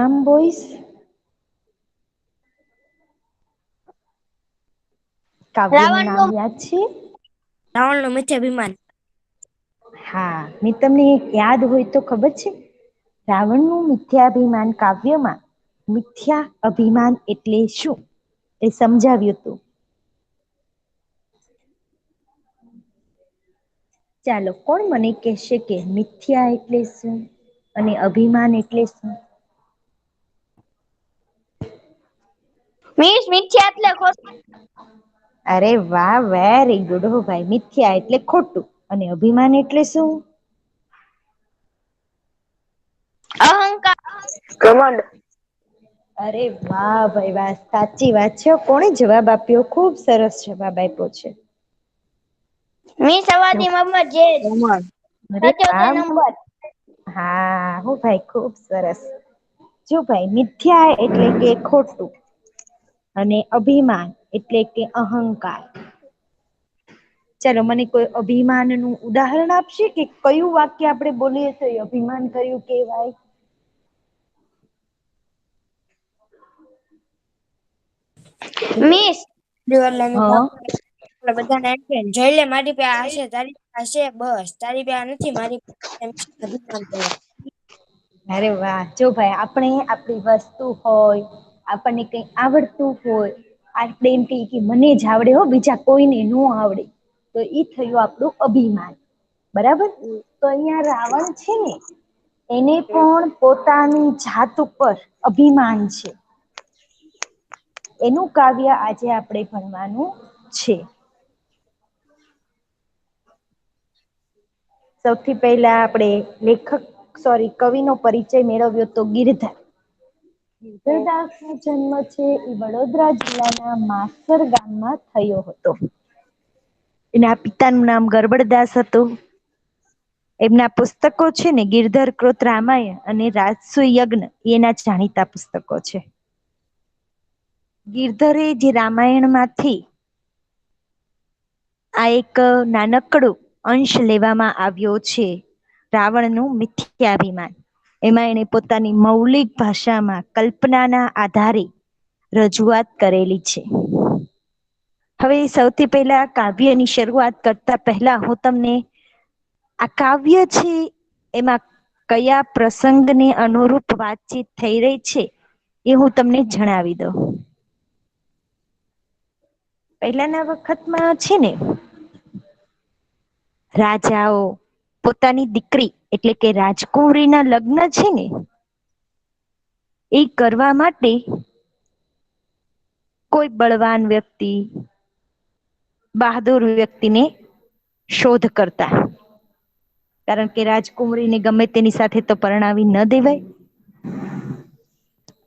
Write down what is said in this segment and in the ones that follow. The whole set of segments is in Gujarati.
નામ બોઈસ? કાવ્યનું નામ યાદ છે? રાવણનું મિથ્યાભિમાન. હા, મેં તમને યાદ હોય તો ખબર છે? રાવણનું મિથ્યાભિમાન કાવ્યમાં મિથ્યા અભિમાન એટલે શું એ સમજાવ્યું હતું. ચાલો, કોણ મને કહેશે કે મિથ્યા એટલે શું અને અભિમાન એટલે શું? મિસ મિથ્યા એટલે ખોટું. અરે વાહ, વેરી ગુડ હો ભાઈ. મિથ્યા એટલે ખોટું અને અભિમાન એટલે શું? અહંકાર. ઘમંડ. અરે વાહ ભાઈ વાહ, સાચી વાત છે. કોણે જવાબ આપ્યો? ખુબ સરસ જવાબ આપ્યો છે. મિસ સવાથી મમ્મા જે અરે સાચો તે વાહ. નંબર. હા હો ભાઈ, ખુબ સરસ. જો ભાઈ, મિથ્યા એટલે કે ખોટું અને અભિમાન એટલે કે અહંકાર. ચાલો, મને કોઈ અભિમાન નું ઉદાહરણ આપશે કે કયું વાક્ય આપણે બોલીએ તો એ અભિમાન કયું કેવાય? મિસ હા. બધાને એમ કે જઈ લે, મારી પાસે હશે, તારી પાસે હશે, બસ તારી પાસે નથી, મારી પાસે અભિમાન કહેવાય. અરે વાહ. જો ભાઈ, આપણે આપણી વસ્તુ હોય, આપણને કઈ આવડતું હોય, આપણે એમ કહીએ કે મને જ આવડે હો, બીજા કોઈને ન આવડે, તો ઈ થયું આપણું અભિમાન. બરાબર. તો અહિયાં રાવણ છે ને, એને પણ પોતાની જાત ઉપર અભિમાન છે. એનું કાવ્ય આજે આપણે ભણવાનું છે. સૌથી પહેલા આપણે કવિનો પરિચય મેળવ્યો તો ગિરધર. ગિરધરદાસ નો જન્મ છે એ વડોદરા જિલ્લાના માસર ગામમાં થયો હતો. એના પિતાનું નામ ગરબડદાસ હતું. એમના પુસ્તકો છે ને, ગિરધર કૃત રામાયણ અને રાજસુ યજ્ઞ, એના જાણીતા પુસ્તકો છે. ગિરધરે જે રામાયણમાંથી આ એક નાનકડું અંશ લેવામાં આવ્યો છે, રાવણનું મિથ્યાભિમાન. એમાં એને પોતાની મૌલિક ભાષામાં કલ્પનાના આધારે રજૂઆત કરેલી છે. હવે સૌથી પહેલા કાવ્યની શરૂઆત કરતા પહેલા હું તમને આ કાવ્ય છે એમાં કયા પ્રસંગને અનુરૂપ વાતચીત થઈ રહી છે એ હું તમને જણાવી દઉં. પહેલાના વખતમાં છે ને, રાજાઓ પોતાની દીકરી એટલે કે રાજકુંવરીના લગ્ન છે ને, એ કરવા માટે કોઈ બળવાન વ્યક્તિ, બહાદુર વ્યક્તિને શોધ કરતા. કારણ કે રાજકુંવરીને ગમે તેની સાથે તો પરણાવી ન દેવાય.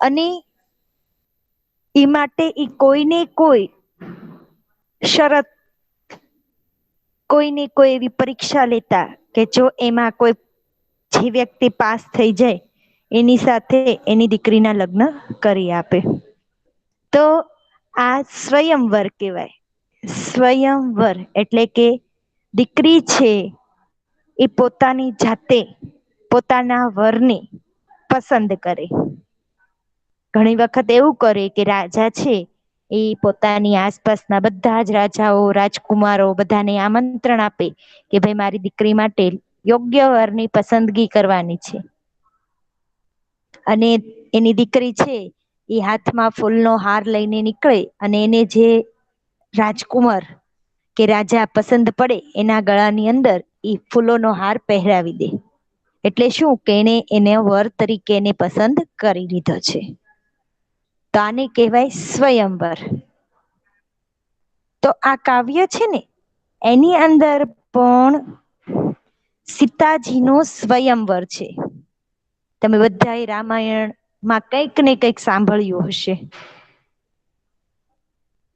અને એ માટે કોઈને કોઈ શરત, કોઈને કોઈ એવી પરીક્ષા લેતા કે જો એમાં કોઈ જે વ્યક્તિ પાસ થઈ જાય એની સાથે એની દીકરીના લગ્ન કરી આપે. તો આ સ્વયંવર કહેવાય. સ્વયંવર એટલે કે દીકરી છે એ પોતાની જાતે પોતાના વરને પસંદ કરે. ઘણી વખત એવું કરે કે રાજા છે એ પોતાની આસપાસના બધા જ રાજાઓ, રાજકુમારો બધાને આમંત્રણ આપે કે ભાઈ મારી દીકરી માટે યોગ્ય વરની પસંદગી કરવાની છે. અને એની દીકરી છે એ હાથમાં ફૂલનો હાર લઈને નીકળે અને એને જે રાજકુમાર કે રાજા પસંદ પડે એના ગળાની અંદર એ ફૂલોનો હાર પહેરાવી દે. એટલે શું કે એને વર તરીકે એને પસંદ કરી લીધો છે. તો આને કહેવાય સ્વયંવર. તો આ કાવ્ય છે ને, એની અંદર પણ સીતાજીનો સ્વયંવર છે. તમે બધાએ રામાયણમાં કંઈક ને કંઈક સાંભળ્યું હશે.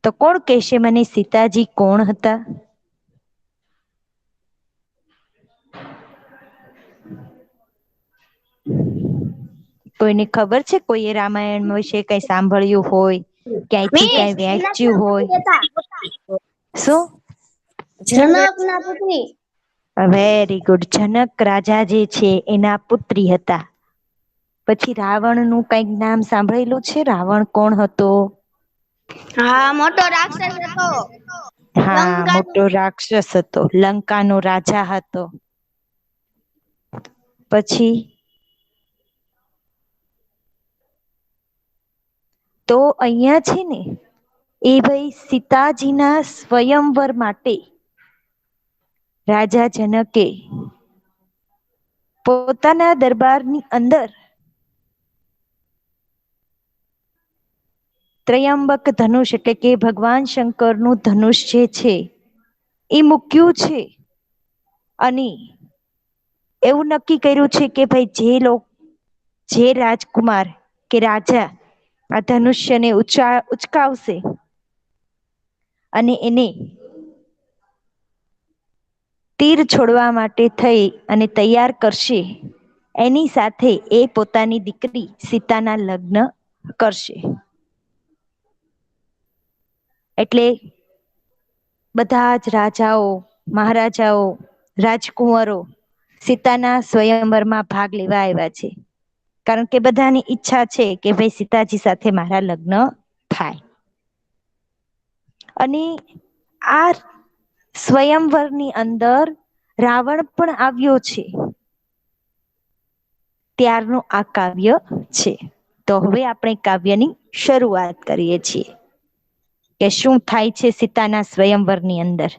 તો કોણ કહેશે મને સીતાજી કોણ હતા? કોઈને ખબર છે? કોઈએ રામાયણ વિશે કઈ સાંભળ્યું હોય, ક્યાંયથી મિસ કઈ જનક વાંચ્યું ના હોય? પુત્રી હતા. શું? જનક ના પુત્રી. Very good. જનક રાજા જે છે એના પુત્રી હતા. પછી રાવણનું કંઈક નામ સાંભળેલું છે? રાવણ કોણ હતો? હા, મોટો રાક્ષસ હતો. હા, લંકાનો. મોટો રાક્ષસ હતો, લંકાનો રાજા હતો. પછી તો અહીંયા છે ને એ ભાઈ સીતાજીના સ્વયંવર માટે રાજા જનકે પોતાના દરબારની અંદર ત્રયંબક ધનુષ એટલે કે ભગવાન શંકરનું ધનુષ જે છે એ મૂક્યું છે અને એવું નક્કી કર્યું છે કે ભાઈ જે રાજકુમાર કે રાજા આ ધનુષ્યને ઉચકાવશે અને એને તીર છોડવા માટે થઈ અને તૈયાર કરશે, એની સાથે એ પોતાની દીકરી સીતાના લગ્ન કરશે. એટલે બધા જ રાજાઓ, મહારાજાઓ, રાજકુંવરો સીતાના સ્વયંવરમાં ભાગ લેવા આવ્યા છે. કારણ કે બધાની ઈચ્છા છે કે ભાઈ સીતાજી સાથે મારા લગ્ન થાય. અને આ સ્વયંવરની અંદર રાવણ પણ આવ્યો છે. ત્યારનું આ કાવ્ય છે. તો હવે આપણે કાવ્યની શરૂઆત કરીએ છીએ કે શું થાય છે સીતાના સ્વયંવરની અંદર.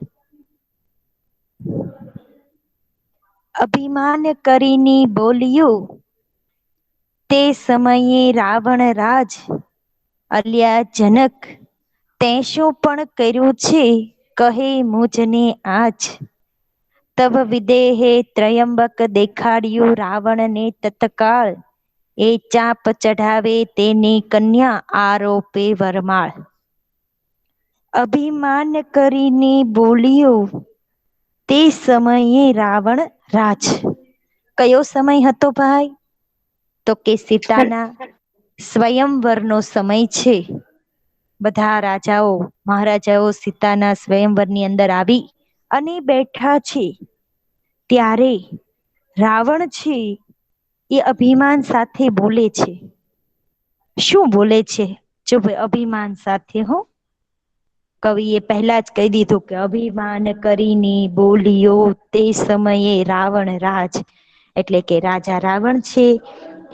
અભિમાન કરીને બોલ્યું તે સમયે રાવણ રાજ અલ્યા જનક તે શું પણ કર્યું છે કહે મુજને આજ. તવ વિદેહે ત્રયંબક દેખાડ્યું રાવણને તત્કાળ એ ચાપ ચઢાવે તેની કન્યા આરોપે વરમાળ. અભિમાન કરીને બોલ્યો તે સમયે રાવણ રાજ. કયો સમય હતો ભાઈ? તો કે સીતાના સ્વયંવરનો સમય છે. બધા રાજાઓ મહારાજાઓ સીતાના સ્વયંવરની અંદર આવી અને બેઠા છે. ત્યારે રાવણ છે એ અભિમાન સાથે બોલે છે. શું બોલે છે? જો ભાઈ અભિમાન સાથે હો. કવિ એ પહેલા જ કહી દીધું કે અભિમાન કરીને બોલ્યો તે સમયે રાવણ રાજ. એટલે કે રાજા રાવણ છે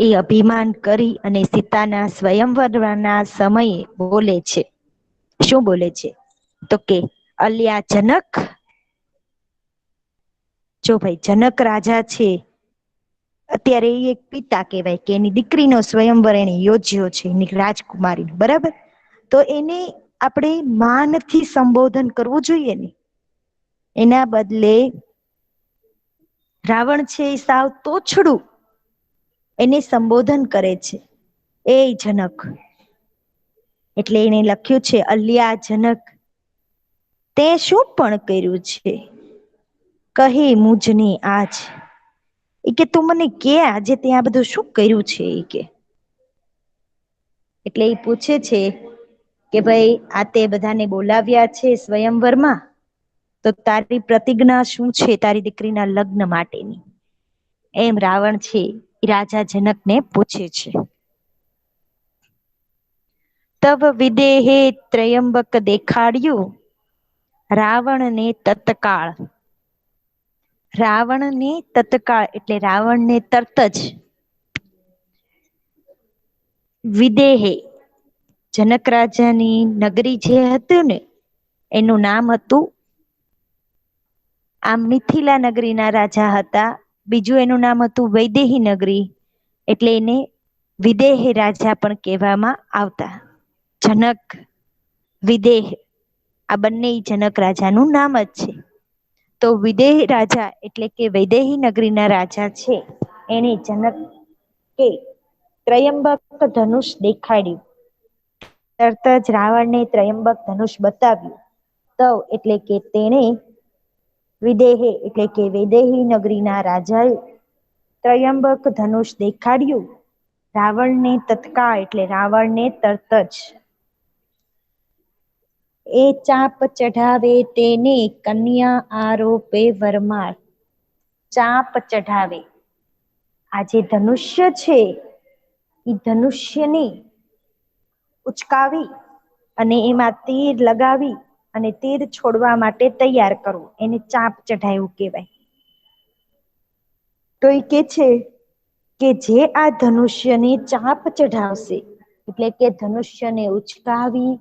એ અભિમાન કરી અને સીતાના સ્વયંવરના સમયે બોલે છે. શું બોલે છે? તો કે અલ્યા જનક. જો ભાઈ જનક રાજા છે અત્યારે એ એક પિતા કહેવાય કે એની દીકરીનો સ્વયંવર એને યોજ્યો છે એની રાજકુમારી, બરાબર? તો એને આપણે માનથી સંબોધન કરવું જોઈએ ને, એના બદલે રાવણ છે એ સાવ તોછડું એને સંબોધન કરે છે, એ જનક. એટલે એને લખ્યું છે અલ્યા જનક તે શું પણ કર્યું છે કહે મુજને આજ. એ કે તું મને કે આજે ત્યાં બધું શું કર્યું છે એ કે. એટલે એ પૂછે છે કે ભાઈ આ તે બધાને બોલાવ્યા છે સ્વયંવરમાં, તો તારી પ્રતિજ્ઞા શું છે તારી દીકરીના લગ્ન માટેની? એમ રાવણ છે એ રાજા જનકને પૂછે છે. તવ વિદેહે ત્રયંબક દેખાડ્યું રાવણને તત્કાળ. રાવણને તત્કાળ એટલે રાવણને તરત જ વિદેહે જનક રાજાની નગરી જે હતું ને એનું નામ હતું, આમ મિથિલા નગરીના રાજા હતા, બીજું એનું નામ હતું વૈદેહી નગરી, એટલે એને વિદેહ રાજા પણ કહેવામાં આવતા. જનક વિદેહ આ બંને જનક રાજાનું નામ જ છે. તો વિદેહ રાજા એટલે કે વૈદેહી નગરીના રાજા છે એને જનક કે ત્રયંબક ધનુષ દેખાડ્યું. તરત જ રાવણને ત્રયંબક ધનુષ બતાવ્યું. તવ એટલે કે તેણે વિદેહે એટલે કે વૈદેહી નગરીના રાજાએ ત્રયંબક ધનુષ દેખાડ્યું રાવણને તત્કાળ એટલે રાવણને તરત જ. એ ચાપ ચઢાવે તેને કન્યા આરોપે વરમાળ. ચાપ ચઢાવે આ જે ધનુષ્ય છે એ ધનુષ્યને ઉચકાવી અને એમાં તીર લગાવી અને તીર છોડવા માટે તૈયાર કરવું, એને ચાંપ ચઢાયું કહેવાય. તો એ કે છે કે જે આ ધનુષ્યને ચાંપ ચઢાવશે, એટલે કે ધનુષ્યને ઉચકાવી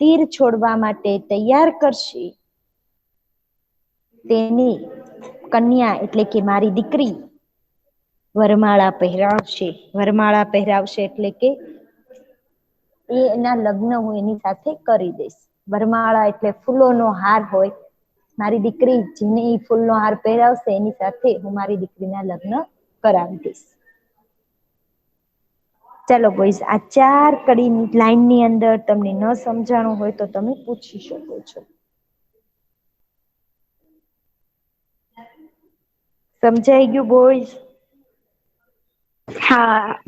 તીર છોડવા માટે તૈયાર કરશે, તેની કન્યા એટલે કે મારી દીકરી વરમાળા પહેરાવશે. વરમાળા પહેરાવશે એટલે કે એના લગ્ન હું એની સાથે કરી દઈશ. વરમાળા એટલે ફૂલોનો હાર હોય. મારી દીકરી જેને ફૂલનો હાર પહેરાવશે એની સાથે હું મારી દીકરીના લગ્ન કરાવી દઈશ. ચાલો બોઈસ, આ 4 કડીની લાઈનની અંદર તમને ન સમજાણું હોય તો તમે પૂછી શકો છો. સમજાઈ ગયું બોઈસ? હા.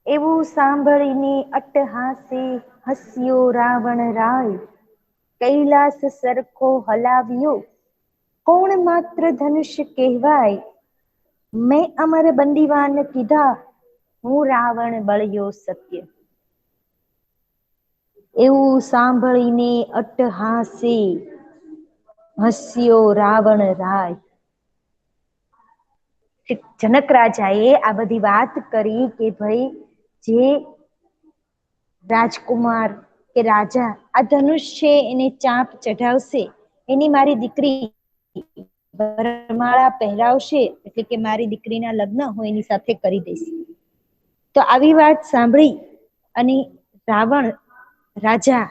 એવું સાંભળીને અટ્ટહાસે હસ્યો રાવણ રાય, કૈલાસ સરખો હલાવ્યો, કોણ માત્ર ધનુષ્ય કહેવાય, મેં અમર બંદીવાન કીધા, હું રાવણ બળ્યો સત્ય. એવું સાંભળીને અટ્ટહાસે હસ્યો રાવણ રાય. જનક રાજાએ આ બધી વાત કરી કે ભાઈ જે રાજકુમાર કે રાજા આ ધનુષ છે એને ચાંપ ચઢાવશે, એની મારી દીકરી વરમાળા પહેરાવશે, એટલે કે મારી દીકરીના લગ્ન હું એની સાથે કરી દઈશ. તો આવી વાત સાંભળી અને રાવણ રાજા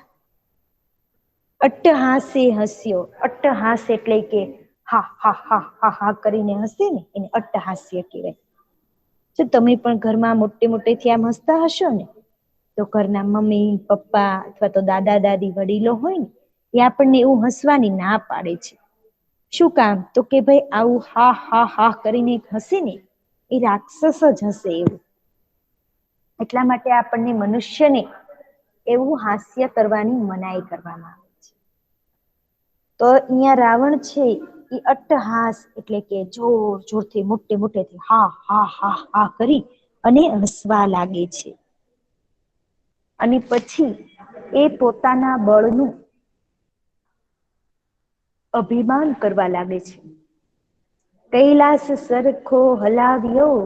અટ્ટહાસે હસ્યો. અટ્ટહાસ એટલે કે હા હા હા હા હા કરીને હસે ને એને અટ્ટહાસ્ય કહેવાય. જો તમે પણ ઘરમાં મોટે મોટેથી આમ હસતા હશો ને, તો ઘરના મમ્મી પપ્પા અથવા તો દાદા દાદી વડીલો હોય ને એ આપણને એવું હસવાની ના પાડે છે. શું કામ? તો કે ભાઈ આવું હા હા હા કરીને હસે ને એ રાક્ષસ જ હશે એવું. એટલા માટે આપણને મનુષ્યને એવું હાસ્ય કરવાની મનાઈ કરવામાં આવે છે. તો અહીંયા રાવણ છે એ અટ્ટહાસ એટલે કે જોર જોરથી મોટે મોટેથી હા હા હા હા કરી અને હસવા લાગે છે. અને પછી એ પોતાના બળનું અભિમાન કરવા લાગે છે. કૈલાસ સરખો હલાવ્યો,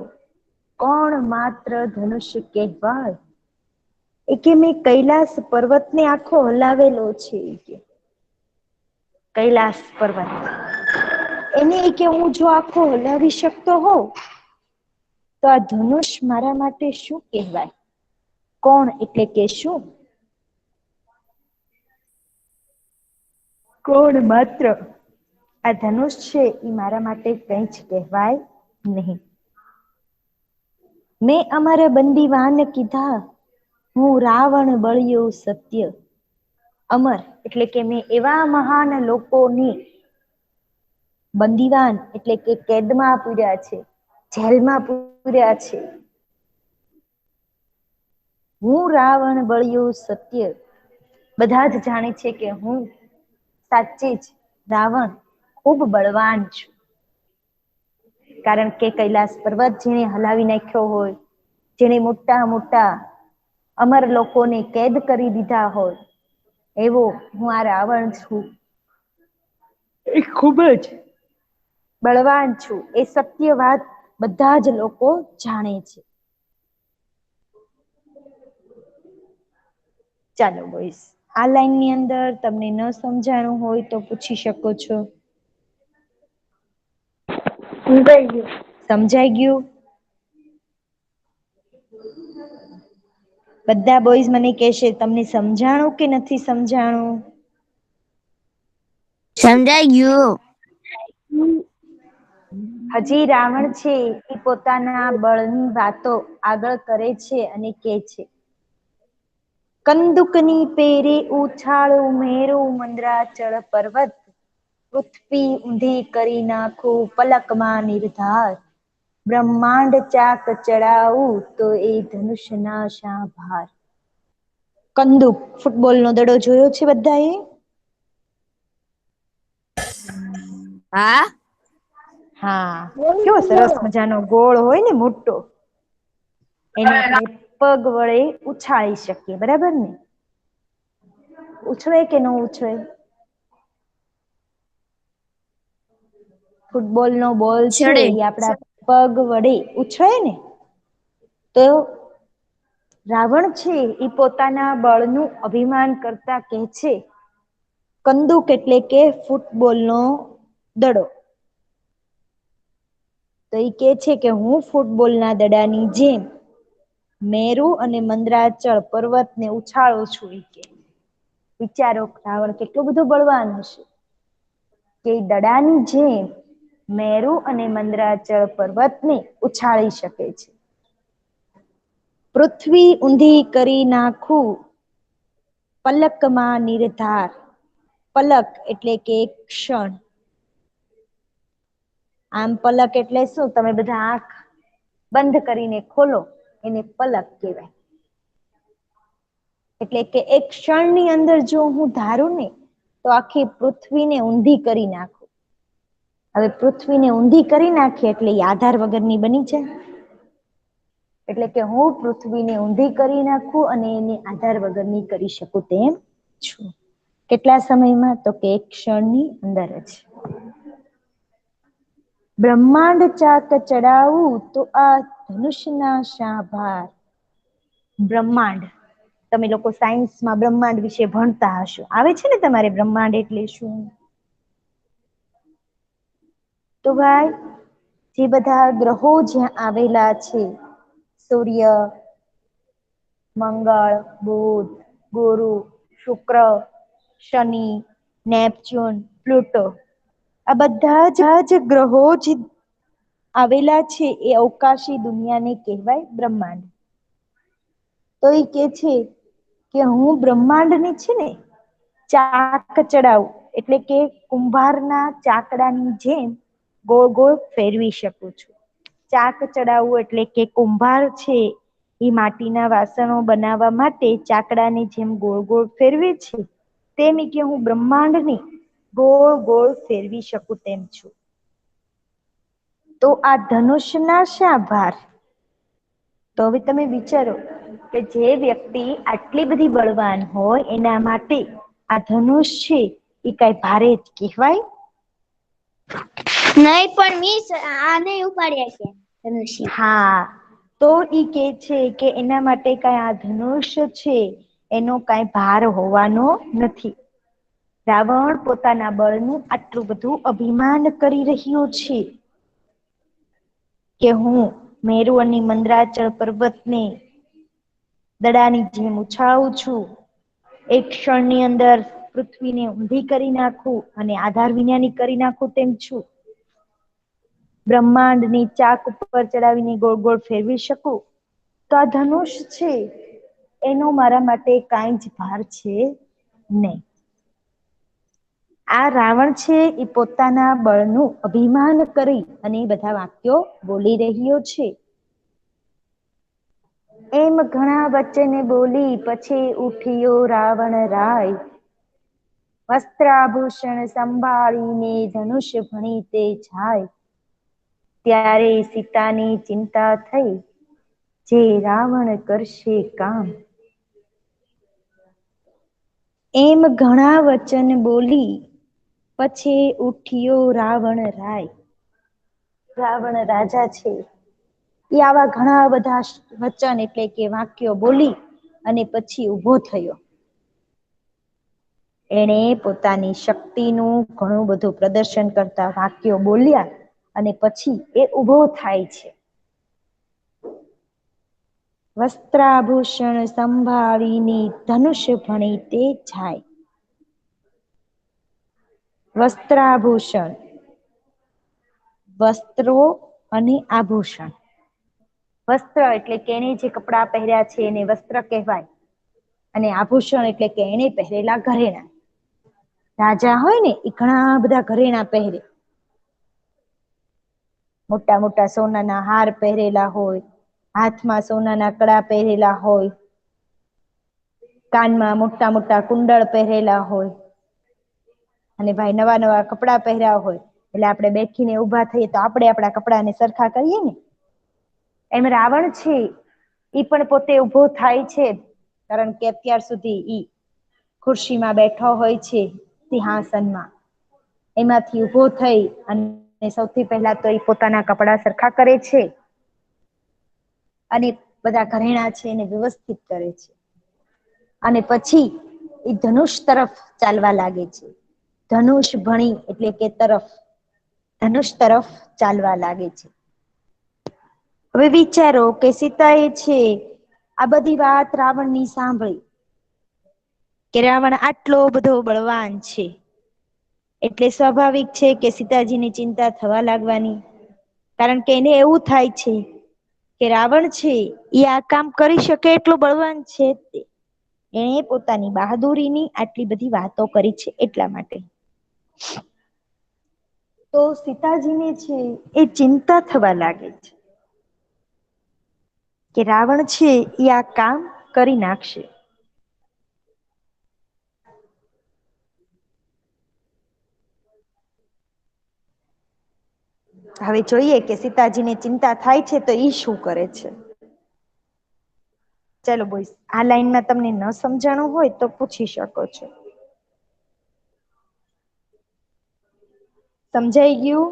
કોણ માત્ર ધનુષ્ય કહેવાય. એ કે મેં કૈલાસ પર્વતને આખો હલાવેલો છે. કે કૈલાસ પર્વત એને કે હું જો આખો હલાવી શકતો હોઉં તો આ ધનુષ મારા માટે શું કહેવાય. કોણ એટલે કે શું? કોણ માત્ર આ ધનુષ છે એ મારા માટે કંઈ જ કહેવાય નહીં. મેં અમારા બંદીવાન કીધા, હું રાવણ બળ્યો સત્ય. અમર એટલે કે મેં એવા મહાન લોકોની બંદીવાન એટલે કે કેદમાં પૂર્યા છે, જેલમાં પૂર્યા છે. હું રાવણ બળ્યો સત્ય. બધા જ જાણે છે કે હું સાચે જ રાવણ ખૂબ બળવાન છું. કારણ કે કૈલાસ પર્વત જેને હલાવી નાખ્યો હોય, જેને મોટા મોટા અમર લોકોને કેદ કરી દીધા હોય, એવો હું આ રાવણ છું એ ખૂબ જ બળવાન છું. એ સત્ય વાત બધા જ લોકો જાણે છે. ચાલો બોઈસ, આ લાઈનની અંદર તમને ન સમજાણું હોય તો પૂછી શકો છો. સમજાઈ ગયું? બધા બોઈઝ મને કહેશે તમને સમજાણું કે નથી સમજાણું? સમજાઈ ગયું. હજી રાવણ છે એ પોતાના બળની વાતો આગળ કરે છે અને કે છે, કંદુકની પેરે ઉછાળું મેરું મંદરાચળ પર્વત, પૃથ્વી ઊંધી કરી નાખું પલકમાં નિર્ધાર, બ્રહ્માંડ ચાક ચડાવું તો એ ધનુષના શા ભાર. કંદુક ફૂટબોલનો દડો જોયો છે બધાએ? હા. હા, કેવો સરસ મજાનો ગોળ હોય ને મોટો, એને આપણે પગ વડે ઉછાળી શકીએ, બરાબર ને? ઉછળે કે ન ઉછળે? ફૂટબોલ નો બોલ છે છડે એ આપડા પગ વડે ઉછળે ને, તો રાવણ છે એ પોતાના બળનું અભિમાન કરતા કહે છે, કંદુક એટલે કે ફૂટબોલનો દડો. તો એ કે છે કે હું ફૂટબોલના દડાની જેમ મેરુ અને મંદરાચળ પર્વતને ઉછાળું છું. એ કે વિચારો રાવણ કેટલું બધું બળવાન હશે, કે દડાની જેમ મેરુ અને મંદરાચળ પર્વતને ઉછાળી શકે છે. પૃથ્વી ઊંધી કરી નાખું પલકમાં નિર્ધાર. પલક એટલે કે એક ક્ષણ. આમ પલક એટલે શું? તમે બધા આંખ બંધ કરીને ખોલો એને પલક કહેવાય. એટલે કે એક ક્ષણની અંદર જો હું ધારું ને તો આખી પૃથ્વીને ઊંધી કરી નાખું. હવે પૃથ્વીને ઊંધી કરી નાખીએ એટલે એ આધાર વગરની બની જાય. એટલે કે હું પૃથ્વીને ઊંધી કરી નાખું અને એને આધાર વગરની કરી શકું તેમ છું. કેટલા સમયમાં? તો કે એક ક્ષણની અંદર જ. બ્રહ્માંડ ચાક ચડાવું તો આ ધનુષના શા ભાર. બ્રહ્માંડ, તમે લોકો સાયન્સમાં બ્રહ્માંડ વિશે ભણતા હશો, આવે છે ને તમારે બ્રહ્માંડ એટલે શું? તો ભાઈ જે બધા ગ્રહો જ્યાં આવેલા છે, સૂર્ય, મંગળ, બુધ, ગુરુ, શુક્ર, શનિ, નેપચ્યુન, પ્લુટો, આ બધા જ ગ્રહો જે આવેલા છે એ અવકાશી દુનિયાને કહેવાય બ્રહ્માંડ. તો એ કે છે કે હું બ્રહ્માંડની છે ને ચાક ચડાવું, એટલે કે કુંભારના ચાકડાની જેમ ગોળ ગોળ ફેરવી શકું છું. ચાક ચડાવવું એટલે કે કુંભાર છે એ માટીના વાસણો બનાવવા માટે ચાકડાની જેમ ગોળ ગોળ ફેરવે છે, તેમ કે હું બ્રહ્માંડની ગોળ ગોળ ફેરવી શકું તેમ છું. તો આ ધનુષના શા ભાર? તો હવે તમે વિચારો કે જે વ્યક્તિ આટલી બધી બળવાન હોય એના માટે આ ધનુષ છે એ કઈ ભારે કહેવાય? નહી, પણ મીસ આ નહી ઉપાડ્યા કે ધનુષ્ય. હા, તો ઈ કે છે કે એના માટે કઈ આ ધનુષ છે એનો કઈ ભાર હોવાનો નથી. રાવણ પોતાના બળનું આટલું બધું અભિમાન કરી રહ્યો છે કે હું મેરુ અને મંદરાચલ પર્વતને દડાની જેમ ઉછાળું છું, એક ક્ષણની અંદર પૃથ્વીને ઊંધી કરી નાખું અને આધાર વિનાની કરી નાખું તેમ છું. બ્રહ્માંડની ચાક ઉપર ચડાવીને ગોળ ગોળ ફેરવી શકું. તો આ ધનુષ છે એનો મારા માટે કઈ જ ભાર છે નહીં. આ રાવણ છે એ પોતાના બળનું અભિમાન કરી અને બધા વાક્યો બોલી રહ્યો છે. એમ ઘણા વચને બોલી પછી ઉઠ્યો રાવણ રાય, વસ્ત્રાભૂષણ સંભાળીને ધનુષ ભણી તે જાય. ત્યારે સીતાની ચિંતા થઈ, જે રાવણ કરશે કામ. એમ ઘણા વચન બોલી પછી ઉઠ્યો રાવણ રાય. રાવણ રાજા છે એ આવા ઘણા બધા વચન એટલે કે વાક્યો બોલી અને પછી ઉભો થયો. એણે પોતાની શક્તિનું ઘણું બધું પ્રદર્શન કરતા વાક્યો બોલ્યા અને પછી એ ઉભો થાય છે. વસ્ત્રાભૂષણ સંભાળીની ધનુષ્ય ભણી તે જાય. વસ્ત્રાભૂષણ, વસ્ત્રો અને આભૂષણ. વસ્ત્ર એટલે કે એને જે કપડાં પહેર્યા છે એને વસ્ત્ર કહેવાય, અને આભૂષણ એટલે કે એને પહેરેલા ઘરેણા. રાજા હોય ને એ ઘણા બધા ઘરેણા પહેરે, મોટા મોટા સોનાના હાર પહેરેલા હોય, હાથમાં સોનાના કડા પહેરેલા હોય, કાનમાં મોટા મોટા કુંડળ પહેરેલા હોય, અને ભાઈ નવા નવા કપડા પહેર્યા હોય. એટલે આપણે બેઠીને ઊભા થઈએ તો આપણે આપણા કપડાને સરખા કરીએ ને, એમ રાવણ છે ઈ પણ પોતે ઊભો થાય છે, કારણ કે અત્યાર સુધી ઈ ખુરશીમાં બેઠો હોય છે, સિંહાસનમાં. એમાંથી ઊભો થઈ અને સૌથી પહેલા તો એ પોતાના કપડા સરખા કરે છે અને બધા ઘરેણા છે એને વ્યવસ્થિત કરે છે, અને પછી એ ધનુષ તરફ ચાલવા લાગે છે. ધનુષ ભણી એટલે કે તરફ, ધનુષ તરફ ચાલવા લાગે છે. હવે વિચારો કે સીતા એ છે આ બધી વાત રાવણની સાંભળી કે રાવણ આટલો બધો બળવાન છે, એટલે સ્વાભાવિક છે કે સીતાજીની ચિંતા થવા લાગવાની. કારણ કે એને એવું થાય છે કે રાવણ છે એ આ કામ કરી શકે એટલો બળવાન છે તે, એણે પોતાની બહાદુરીની આટલી બધી વાતો કરી છે એટલા માટે. તો સીતાજીને છે એ ચિંતા થવા લાગે છે કે રાવણ છે એ આ કામ કરી નાખશે. હવે જોઈએ કે સીતાજીને ચિંતા થાય છે તો ઈ શું કરે છે. ચાલો બોઈસ, આ લાઈનમાં તમને ન સમજાણું હોય તો પૂછી શકો છો. સમજાઈ ગયું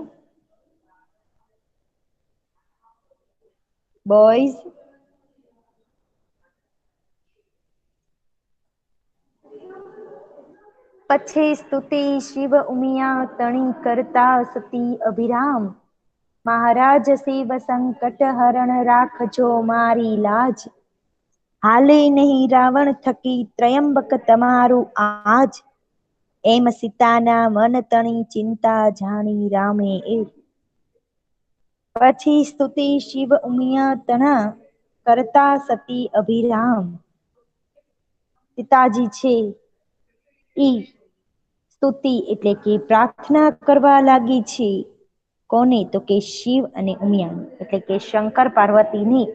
બોઈઝ? પછી સ્તુતિ શિવ ઉમિયા તણી કરતા સતી અભિરામ, મહારાજ શિવ સંકટ હરણ રાખજો મારી લાજ, હાલે નહીં રાવણ થકી ત્રયંબક તમારું આજ, એમ સીતાના મન તણી ચિંતા જાણી રામે એ. પછી સ્તુતિ શિવ ઉમિયા તણા કરતા સતી અભિરામ, પિતાજી છે ઈ સ્તુતિ એટલે કે પ્રાર્થના કરવા લાગી છે. કોને? તો કે શિવ અને ઉમિયા એટલે કે શંકર પાર્વતીની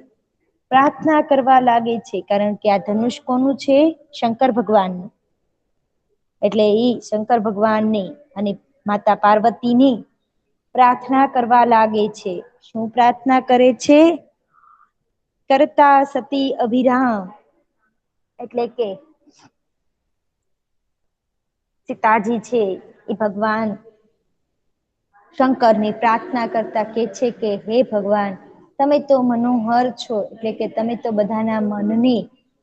પ્રાર્થના કરવા લાગે છે, કારણ કે આ ધનુષ કોનું છે? શંકર ભગવાનનું. એટલે ઈ શંકર ભગવાનને અને માતા પાર્વતીની પ્રાર્થના કરવા લાગે છે. શું પ્રાર્થના કરે છે? કરતા સતી અભિરામ, એટલે કે સીતાજી છે એ ભગવાન શંકરની પ્રાર્થના કરતા કે છે કે હે ભગવાન, તમે તો મનોહર છો, એટલે કે તમે તો બધાના મનને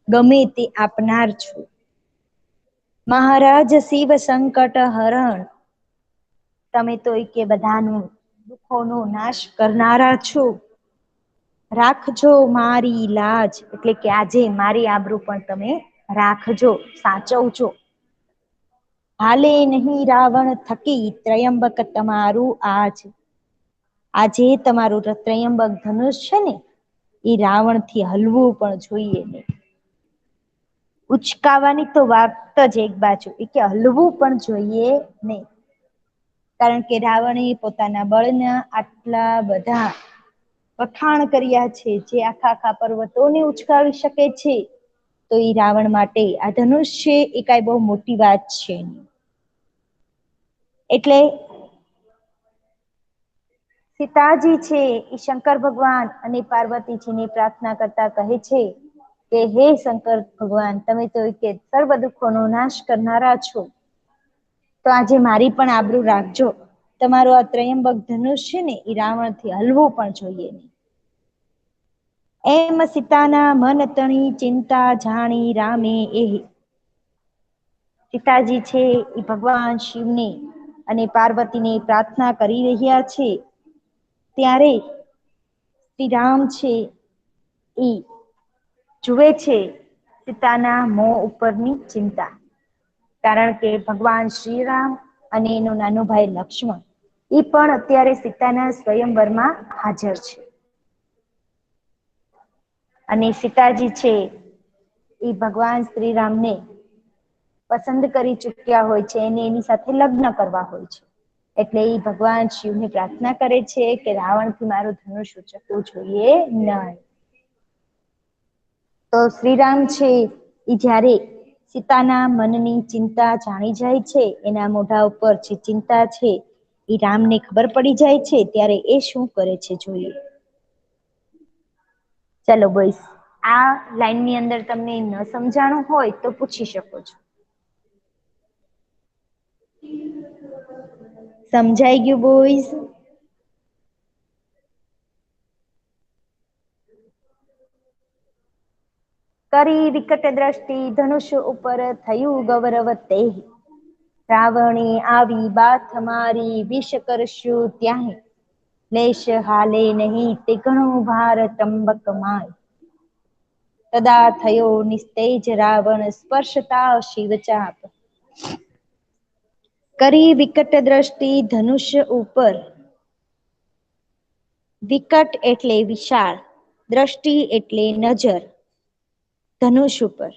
ગમે તે આપનાર છો. મહારાજ શિવ સંકટ હરણ, તમે તો કે બધાનું દુઃખોનો નાશ કરનારા છો. રાખજો મારી લાજ, એટલે કે આજે મારી આબરૂ પણ તમે રાખજો, સાચવજો. હાલે નહીં રાવણ થકી ત્રયંબક તમારું આજ, આજે તમારું ત્રયંબક ધનુષ છે ને એ રાવણ થી હલવું પણ જોઈએ નહીં. ઉચકાવાની તો વાત જ એક બાજુ, એ કે હલવું પણ જોઈએ નહીં. કારણ કે રાવણે પોતાના બળના આટલા બધા વખાણ કર્યા છે, જે આખા આખા પર્વતોને ઉચકાવી શકે છે. તો એ રાવણ માટે આ ધનુષ છે એ કઈ બહુ મોટી વાત છે. એટલે સીતાજી છે એ શંકર ભગવાન અને પાર્વતીજીની પ્રાર્થના કરતા કહે છે કે હે શંકર ભગવાન, તમે તો કે સર્વ દુઃખો નો નાશ કરનારા છો, તો આજે મારી પણ આબરૂ રાખજો. તમારું આ ત્રયંબક ધનુષ છે ને એ રાવણ થી હલવું પણ જોઈએ નહીં. એમ સીતાના મન તણી ચિંતા જાણી રામે એ. પિતાજી છે એ ભગવાન શિવને અને પાર્વતીને પ્રાર્થના કરી રહ્યા છે, ત્યારે શ્રીરામ છે એ જુએ છે સીતાના મોં ઉપરની ચિંતા. કારણ કે ભગવાન શ્રીરામ અને એનું નાનું ભાઈ લક્ષ્મણ એ પણ અત્યારે સીતાના સ્વયંવરમાં હાજર છે. અને સીતાજી છે એ ભગવાન શ્રીરામને પસંદ કરી ચુક્યા હોય છે અને એની સાથે લગ્ન કરવા હોય છે. એટલે એ ભગવાન શિવને પ્રાર્થના કરે છે કે રાવણ થી મારું ધનુષ ઉંચકવું જોઈએ નહીં. તો શ્રીરામ છે એ જ્યારે સીતાના મનની ચિંતા જાણી જાય છે, એના મોઢા ઉપર જે ચિંતા છે એ રામને ખબર પડી જાય છે ત્યારે એ શું કરે છે જોઈએ. ચલો બોઈસ, આ લાઈનની અંદર તમને ન સમજાણું હોય તો પૂછી શકો છો. સમજાઈ ગયું બોઈસ? કરી વિકટ દ્રષ્ટિ ધનુષ્ય ઉપર થયું ગૌરવ તે, રાવણે આવી બાથ મારી વિષ કરશું ત્યાંય, લેશ હાલે નહીં તે ઘણો ભાર ત્રંબક માય, તદા થયો નિસ્તેજ રાવણ સ્પર્શતા શિવ ચાપ, કરી વિકટ દ્રષ્ટિ ધનુષ્ય ઉપર, વિકટ એટલે વિશાળ, દ્રષ્ટિ એટલે નજર, ધનુષ ઉપર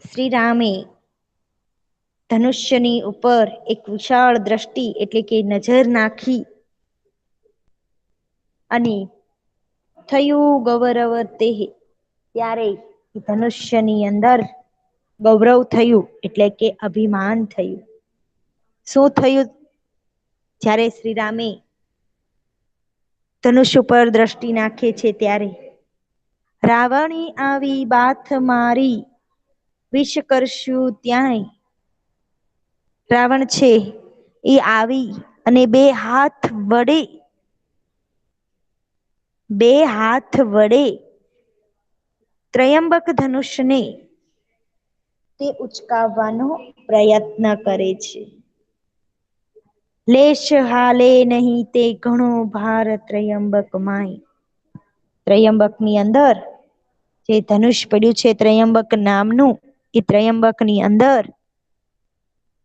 શ્રી રામે ધનુષ્યની ઉપર એક વિશાળ દ્રષ્ટિ એટલે કે નજર નાખી અને થયું ગૌરવ તે, ત્યારે ધનુષ્યની અંદર ગૌરવ થયું એટલે કે અભિમાન થયું. શું થયું? જ્યારે શ્રીરામે ધનુષ ઉપર દ્રષ્ટિ નાખે છે ત્યારે, રાવણી આવી બાથ મારી વિષ કરશું ત્યાંય, રાવણ છે એ આવી અને બે હાથ વડે ત્રયંબક ધનુષને તે ઉચકાવવાનો પ્રયત્ન કરે છે. લેશ હાલે નહીં તે ઘણો ભાર ત્રયંબક માય, ત્રયંબકની અંદર જે ધનુષ પડ્યું છે ત્રયંબક નામનું, એ ત્રયંબકની અંદર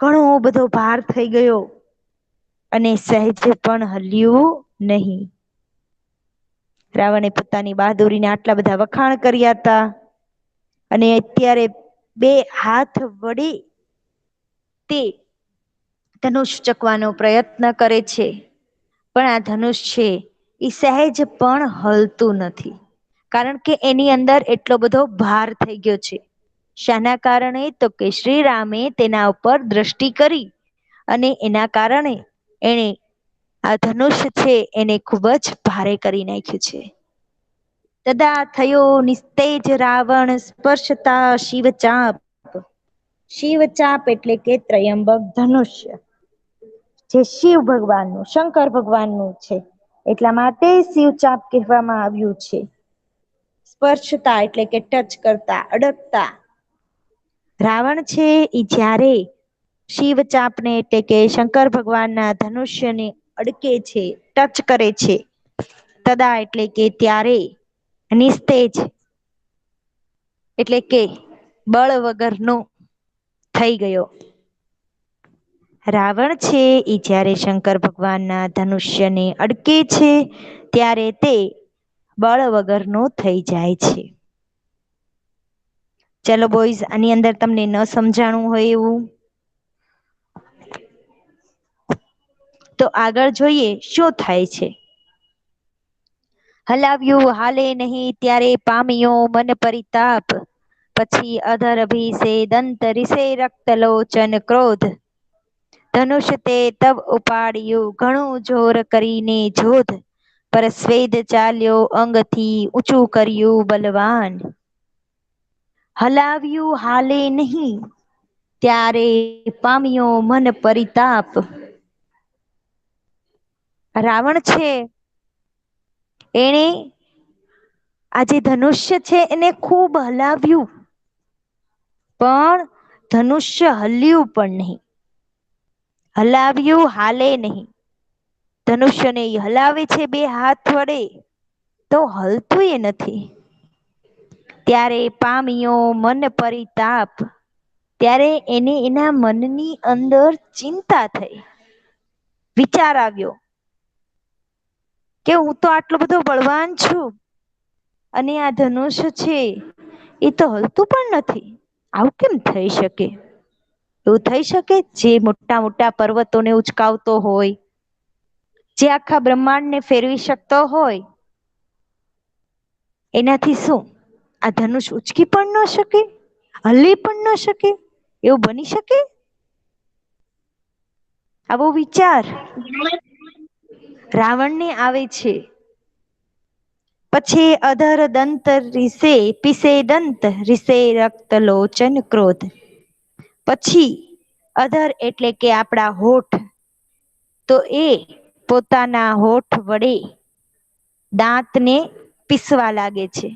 ઘણો બધો ભાર થઈ ગયો અને સહેજ પણ હલ્યું નહીં. રાવણે પોતાની બહાદુરીને આટલા બધા વખાણ કર્યા હતા અને અત્યારે બે હાથ વડે તે ધનુષ ચકવાનો પ્રયત્ન કરે છે, પણ આ ધનુષ છે એ સહેજ પણ હલતું નથી, કારણ કે એની અંદર એટલો બધો ભાર થઈ ગયો છે. શાના કારણે? તો કે શ્રી રામે તેના ઉપર દ્રષ્ટિ કરી અને એના કારણે એને આ ધનુષ છે એને ખૂબ જ ભારે કરી નાખ્યું છે. તદા થયો નિસ્તેજ રાવણ સ્પર્શતા શિવ ચાપ, શિવ ચાપ એટલે કે ત્રયંબક ધનુષ્ય, જે શિવ ભગવાનનું શંકર ભગવાનનું છે એટલા માટે શિવચાપ કહેવામાં આવ્યું છે. સ્પર્શતા એટલે કે ટચ કરતા, અડકતા, રાવણ છે એ જ્યારે શિવ ચાપને એટલે કે શંકર ભગવાનના ધનુષ્યને અડકે છે, ટચ કરે છે, તદા એટલે કે ત્યારે, નિસ્તેજ એટલે કે બળ વગરનો થઈ ગયો. રાવણ છે એ જ્યારે શંકર ભગવાનના ધનુષ્યને અડકે છે ત્યારે તે બળ વગરનો થઈ જાય છે. ચલો બોઈઝ, આની અંદર તમને ન સમજાણું હોય એવું તો આગળ જોઈએ શું થાય છે. હલાવ્યું હાલે નહીં ત્યારે પામ્યો મન પરિતાપ, પછી અધર ભીસે દંત રિસે રક્ત લોચન ક્રોધ, ધનુષ તે તબ ઉપાડ્યું ઘણું જોર કરીને જોધ, પર સ્વેદ ચાલ્યો અંગથી ઊંચું કર્યું બલવાન, હલાવ્યું હાલે નહીં ત્યારે પામ્યો મન પરિતાપ, રાવણ છે એણે આ જે ધનુષ્ય છે એને ખૂબ હલાવ્યું, પણ ધનુષ્ય હલ્યું પણ નહીં. હલાવ્યું હાલે નહીં, ધનુષ્યને હલાવે છે બે હાથ વડે તો હલતું એ નથી. ત્યારે પામ્યો મન પરિતાપ, ત્યારે એને એના મનની અંદર ચિંતા થઈ, વિચાર આવ્યો કે હું તો આટલો બધો બળવાન છું અને આ ધનુષ છે એ તો હલતું પણ નથી, આવું કેમ થઈ શકે? એવું થઈ શકે જે મોટા મોટા પર્વતોને ઉચકાવતો હોય, જે આખા બ્રહ્માંડને ફેરવી શકતો હોય, એનાથી શું આ ધનુષ ઉચકી પણ ન શકે, હલી પણ ન શકે? એવું બની શકે? આવો વિચાર રાવણને આવે છે. પછી અધર દંત રીસે પીસે દંત રીસે રક્ત લોચન ક્રોધ. પછી અધર એટલે કે આપણા હોઠ, તો એ પોતાના હોઠ વડે દાંતને પીસવા લાગે છે.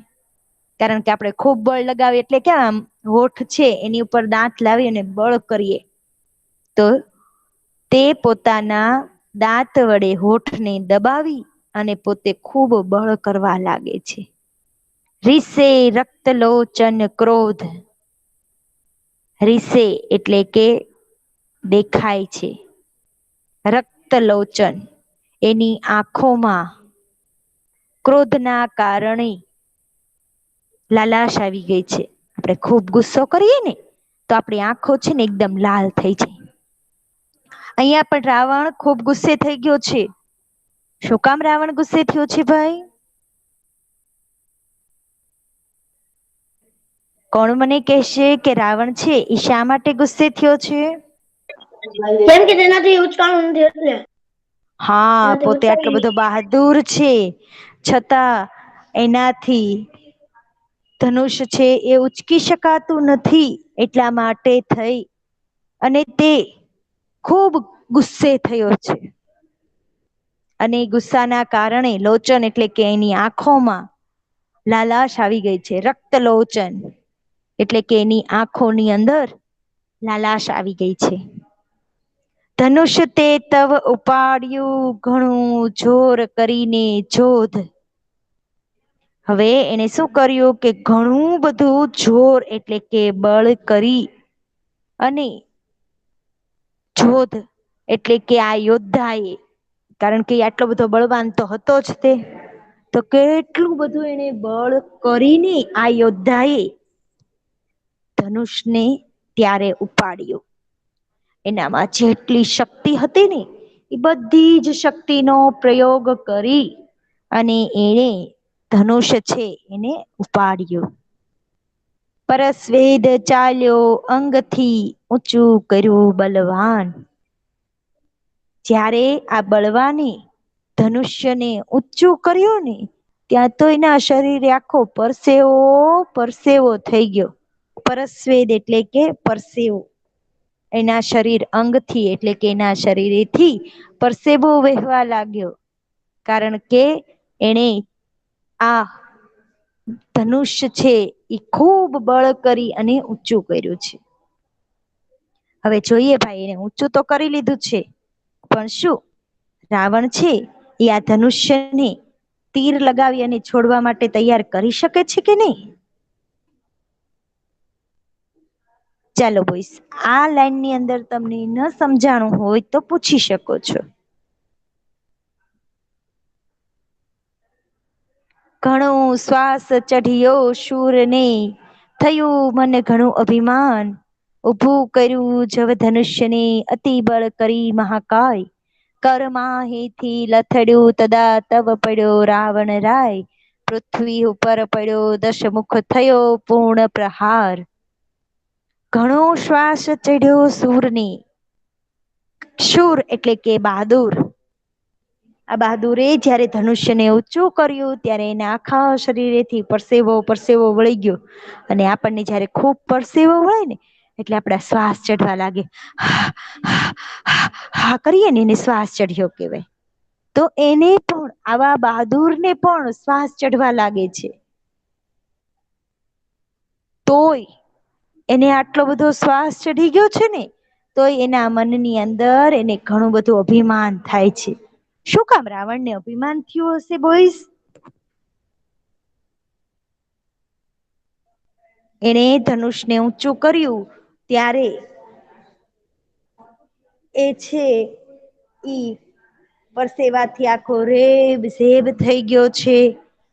કારણ કે આપણે ખૂબ બળ લગાવીએ એટલે ક્યાં આમ હોઠ છે એની ઉપર દાંત લાવી અને બળ કરીએ તો તે પોતાના દાંત વડે હોઠને દબાવી અને પોતે ખૂબ બળ કરવા લાગે છે. રીસે રક્ત લોચન ક્રોધ. રીસે એટલે કે દેખાય છે. રક્ત લોચન એની આંખોમાં ક્રોધના કારણે લાલાશ આવી ગઈ છે. આપણે ખૂબ ગુસ્સો કરીએ ને તો આપણી આંખો છે ને એકદમ લાલ થઈ જાય. અહીંયા પણ રાવણ ખૂબ ગુસ્સે થઈ ગયો છે. શું કામ રાવણ ગુસ્સે થયો છે ભાઈ? કોણ મને કહેશે કે રાવણ છે એ શા માટે ગુસ્સે થયો છે? કેમ કે તેનાથી ઉચકાણું નથી એટલે. હા, પોતે આટલો બધો બહાદુર છે છતાં એનાથી ધનુષ છે એ ઉચકી શકાતું નથી એટલા માટે થઈ અને તે ખૂબ ગુસ્સે થયો છે. અને ગુસ્સાના કારણે લોચન એટલે કે એની આંખોમાં લાલાશ આવી ગઈ છે. રક્ત લોચન એટલે કે એની આંખોની અંદર લાલાશ આવી ગઈ છે. ધનુષ તે તવ ઉપાડ્યું ઘણું જોર કરીને જોધ. હવે એને શું કર્યું કે ઘણું બધું જોર એટલે કે બળ કરી અને જોધ એટલે કે આ યોદ્ધા એ, કારણ કે આટલો બધો બળવાન તો હતો જ તે, તો કેટલું બધું એને બળ કરીને આ યોદ્ધાએ ધનુષને ત્યારે ઉપાડ્યું. એનામાં જેટલી શક્તિ હતી ને એ બધી જ શક્તિનો પ્રયોગ કરી અને એને ધનુષ છે એને ઉપાડ્યું. પરસ્વેદ ચાલ્યો અંગથી ઊંચું કર્યું બલવાન. જ્યારે આ બળવાને ધનુષ્યને ઊંચું કર્યું ને ત્યાં તો એના શરીરે આખો પરસેવો પરસેવો થઈ ગયો. પરસ્વેદ એટલે કે પરસેવો. એના શરીર અંગથી એટલે કે એના શરીરેથી પરસેવો વહેવા લાગ્યો. કારણ કે એને આ ધનુષ્ય છે એ ખૂબ બળ કરી અને ઊંચું કર્યું છે. હવે જોઈએ ભાઈ, એને ઊંચું તો કરી લીધું છે પણ શું રાવણ છે એ આ ધનુષ્યને તીર લગાવી અને છોડવા માટે તૈયાર કરી શકે છે કે નહીં? ચાલો બોઈસ, આ લાઈનની અંદર તમને ન સમજાણું હોય તો પૂછી શકો છો. ઘણો શ્વાસ ચઢિયો શૂરને થયું મન ઘણું અભિમાન. ઊભું કર્યું જવ ધનુષ્યને અતિ બળ કરી મહાકાય. કરમાહેથી લથડ્યું તદા તવ પડ્યો રાવણ રાય. પૃથ્વી ઉપર પડ્યો દશમુખ થયો પૂર્ણ પ્રહાર. ઘણો શ્વાસ ચડ્યો શૂરને. શૂર એટલે કે બહાદુર. આ બહાદુરે જ્યારે ધનુષ્યને ઊંચું કર્યું ત્યારે એના આખા શરીરેથી પરસેવો પરસેવો વળી ગયો. અને આપણને જયારે ખૂબ પરસેવો વળે ને એટલે આપણા શ્વાસ ચઢવા લાગે. હા કરીએ ને એને શ્વાસ ચઢ્યો કહેવાય. તો એને પણ આવા બહાદુરને પણ શ્વાસ ચઢવા લાગે છે. તોય એને આટલો બધો શ્વાસ ચઢી ગયો છે ને તોય એના મનની અંદર એને ઘણું બધું અભિમાન થાય છે. શું કામ રાવણને અભિમાન થયું હશે બોઈસ? એણે ધનુષને ઊંચું કર્યું ત્યારે એ છે ઈ પરસેવાથી આખો રેબ ઝેબ થઈ ગયો છે.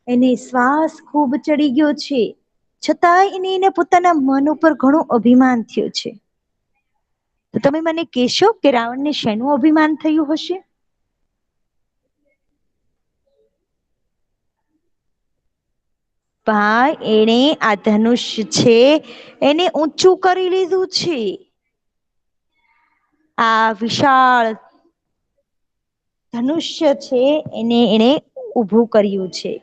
એને શ્વાસ ખૂબ ચડી ગયો છે. છતાંય એને પોતાના મન ઉપર ઘણું અભિમાન થયું છે. તો તમે મને કહેશો કે રાવણને શેનું અભિમાન થયું હશે? ભાઈ, એણે આ ધનુષ્ય છે એને ઊંચું કરી લીધું છે. આ વિશાળ ધનુષ્ય છે એને ઊભું કર્યું છે.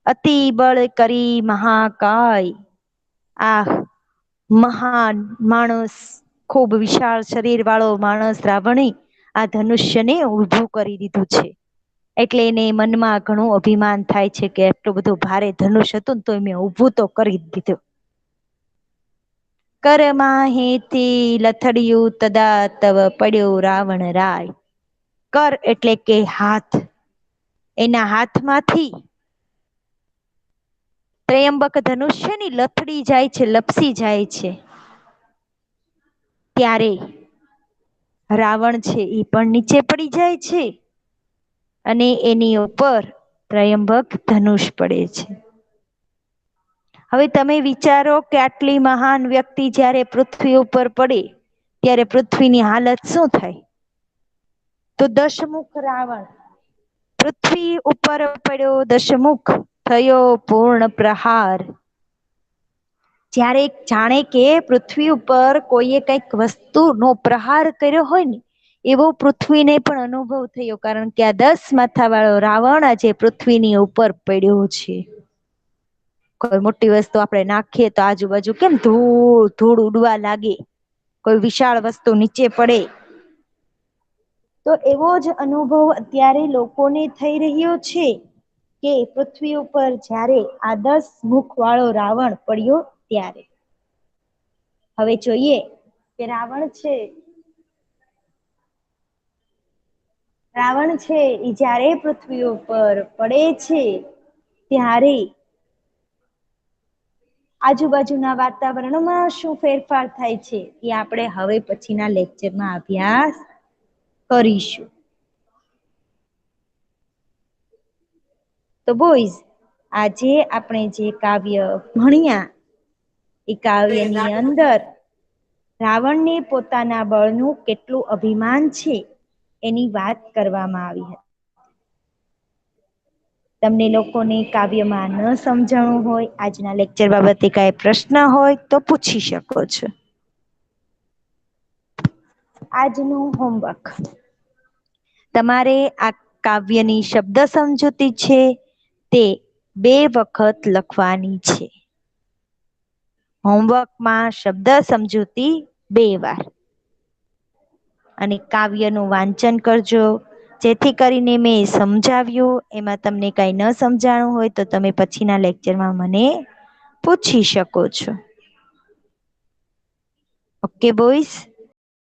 અતિ બળ કરી મહાકાય, આ મહાન માણસ, ખૂબ વિશાળ શરીર વાળો માણસ રાવણે આ ધનુષ્યને ઊભું કરી દીધું છે. એટલે એને મનમાં ઘણું અભિમાન થાય છે કે એટલું બધું ભારે ધનુષ હતું ને તો મેં ઊભું તો કરી જ દીધું. કરમાં હેતી લથડિયું તદા તવ પડ્યો રાવણ રાય. કર એટલે કે હાથ, એના હાથમાંથી ત્રયંબક ધનુષ્યની લથડી જાય છે, લપસી જાય છે. ત્યારે રાવણ છે એ પણ નીચે પડી જાય છે અને એની ઉપર ત્રયંબક ધનુષ પડે છે. હવે તમે વિચારો કે આટલી મહાન વ્યક્તિ જ્યારે પૃથ્વી ઉપર પડે ત્યારે પૃથ્વીની હાલત શું થાય? તો દશમુખ રાવણ પૃથ્વી ઉપર પડ્યો, દશમુખ થયો પૂર્ણ પ્રહાર. જ્યારે જાણે કે પૃથ્વી ઉપર કોઈએ કઈક વસ્તુનો પ્રહાર કર્યો હોય ને એવો પૃથ્વીને પણ અનુભવ થયો, કારણ કે આ 10 માથા વાળો રાવણ આજે પૃથ્વીની ઉપર પડ્યો છે. કોઈ મોટી વસ્તુ આપણે નાખીએ તો આજુબાજુ કેમ ધૂળ ધૂળ ઉડવા લાગે, કોઈ વિશાળ વસ્તુ નીચે પડે તો એવો જ અનુભવ અત્યારે લોકોને થઈ રહ્યો છે કે પૃથ્વી ઉપર જ્યારે આ 10 મુખ વાળો રાવણ પડ્યો ત્યારે. હવે જોઈએ કે રાવણ છે એ જ્યારે પૃથ્વી ઉપર પડે છે ત્યારે આજુબાજુના વાતાવરણમાં શું ફેરફાર થાય છે એ આપણે હવે પછીના લેક્ચરમાં અભ્યાસ કરીશું. તો બોઈઝ, આજે આપણે જે કાવ્ય ભણ્યા એ કાવ્યની અંદર રાવણને પોતાના બળનું કેટલું અભિમાન છે એની વાત કરવામાં આવી હતી. તમને લોકોને કાવ્યમાં ન સમજાણું હોય, આજના લેક્ચર બાબતે કાંઈ પ્રશ્ન હોય તો પૂછી શકો છો. આજનું હોમવર્ક, તમારે આ કાવ્યની શબ્દ સમજૂતી છે તે 2 વખત લખવાની છે. હોમવર્કમાં શબ્દ સમજૂતી 2 વાર અને કાવ્યનું વાંચન કરજો, જેથી કરીને મેં સમજાવ્યું એમાં તમને કાંઈ ન સમજાણું હોય તો તમે પછીના લેક્ચરમાં મને પૂછી શકો છો. Okay boys.